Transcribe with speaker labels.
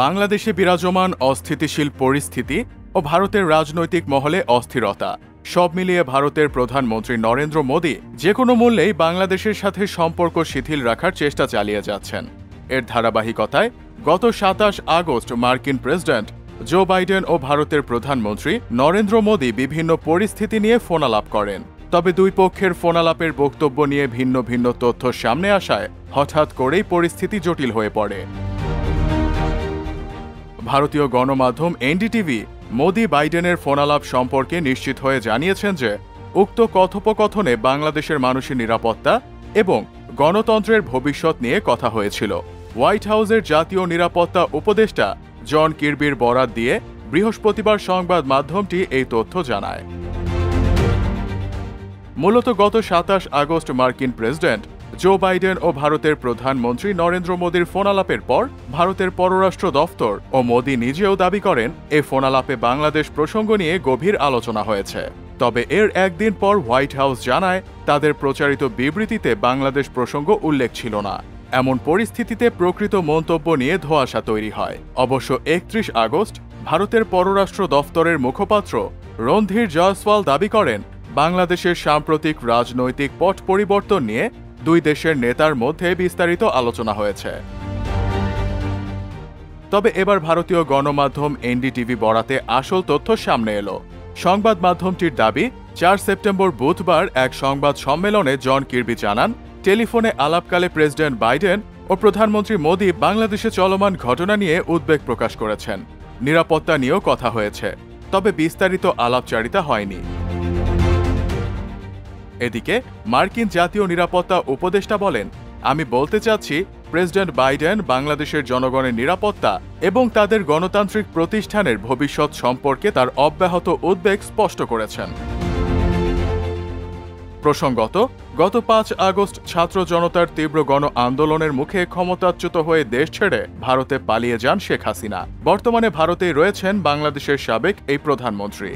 Speaker 1: বাংলাদেশে বিরাজমান অস্থিতিশীল পরিস্থিতি ও ভারতের রাজনৈতিক মহলে অস্থিরতা সব মিলিয়ে ভারতের প্রধানমন্ত্রী নরেন্দ্র মোদী যে কোনো মূল্যেই বাংলাদেশের সাথে সম্পর্ক শিথিল রাখার চেষ্টা চালিয়ে যাচ্ছেন। এর ধারাবাহিকতায় গত ২৭ আগস্ট মার্কিন প্রেসিডেন্ট জো বাইডেন ও ভারতের প্রধানমন্ত্রী নরেন্দ্র মোদী বিভিন্ন পরিস্থিতি নিয়ে ফোনালাপ করেন। তবে দুই পক্ষের ফোনালাপের বক্তব্য নিয়ে ভিন্ন ভিন্ন তথ্য সামনে আসায় হঠাৎ করেই পরিস্থিতি জটিল হয়ে পড়ে। ভারতীয় গণমাধ্যম এনডিটিভি মোদি বাইডেনের ফোনালাপ সম্পর্কে নিশ্চিত হয়ে জানিয়েছেন যে উক্ত কথোপকথনে বাংলাদেশের মানুষের নিরাপত্তা এবং গণতন্ত্রের ভবিষ্যৎ নিয়ে কথা হয়েছিল। হোয়াইট হাউসের জাতীয় নিরাপত্তা উপদেষ্টা জন কির্বির বরাত দিয়ে বৃহস্পতিবার সংবাদ মাধ্যমটি এই তথ্য জানায়। মূলত গত ২৭ আগস্ট মার্কিন প্রেসিডেন্ট জো বাইডেন ও ভারতের প্রধানমন্ত্রী নরেন্দ্র মোদীর ফোনালাপের পর ভারতের পররাষ্ট্র দফতর ও মোদী নিজেও দাবি করেন এই ফোনালাপে বাংলাদেশ প্রসঙ্গ নিয়ে গভীর আলোচনা হয়েছে। তবে এর একদিন পর হোয়াইট হাউস জানায় তাদের প্রচারিত বিবৃতিতে বাংলাদেশ প্রসঙ্গ উল্লেখ ছিল না। এমন পরিস্থিতিতে প্রকৃত মন্তব্য নিয়ে ধোঁয়াশা তৈরি হয়। অবশ্য ৩১ আগস্ট ভারতের পররাষ্ট্র দফতরের মুখপাত্র রণধীর জয়সওয়াল দাবি করেন বাংলাদেশের সাম্প্রতিক রাজনৈতিক পট পরিবর্তন নিয়ে দুই দেশের নেতার মধ্যে বিস্তারিত আলোচনা হয়েছে। তবে এবার ভারতীয় গণমাধ্যম এনডিটিভি বরাতে আসল তথ্য সামনে এলো। সংবাদ মাধ্যমটির দাবি ৪ সেপ্টেম্বর বুধবার এক সংবাদ সম্মেলনে জন কির্বি জানান টেলিফোনে আলাপকালে প্রেসিডেন্ট বাইডেন ও প্রধানমন্ত্রী মোদী বাংলাদেশে চলমান ঘটনা নিয়ে উদ্বেগ প্রকাশ করেছেন। নিরাপত্তা নিয়েও কথা হয়েছে, তবে বিস্তারিত আলাপচারিতা হয়নি। এদিকে মার্কিন জাতীয় নিরাপত্তা উপদেষ্টা বলেন, আমি বলতে চাচ্ছি প্রেসিডেন্ট বাইডেন বাংলাদেশের জনগণের নিরাপত্তা এবং তাদের গণতান্ত্রিক প্রতিষ্ঠানের ভবিষ্যৎ সম্পর্কে তার অব্যাহত উদ্বেগ স্পষ্ট করেছেন। প্রসঙ্গত, গত ৫ আগস্ট ছাত্র জনতার তীব্র গণ আন্দোলনের মুখে ক্ষমতাচ্যুত হয়ে দেশ ছেড়ে ভারতে পালিয়ে যান শেখ হাসিনা। বর্তমানে ভারতেই রয়েছেন বাংলাদেশের সাবেক এই প্রধানমন্ত্রী।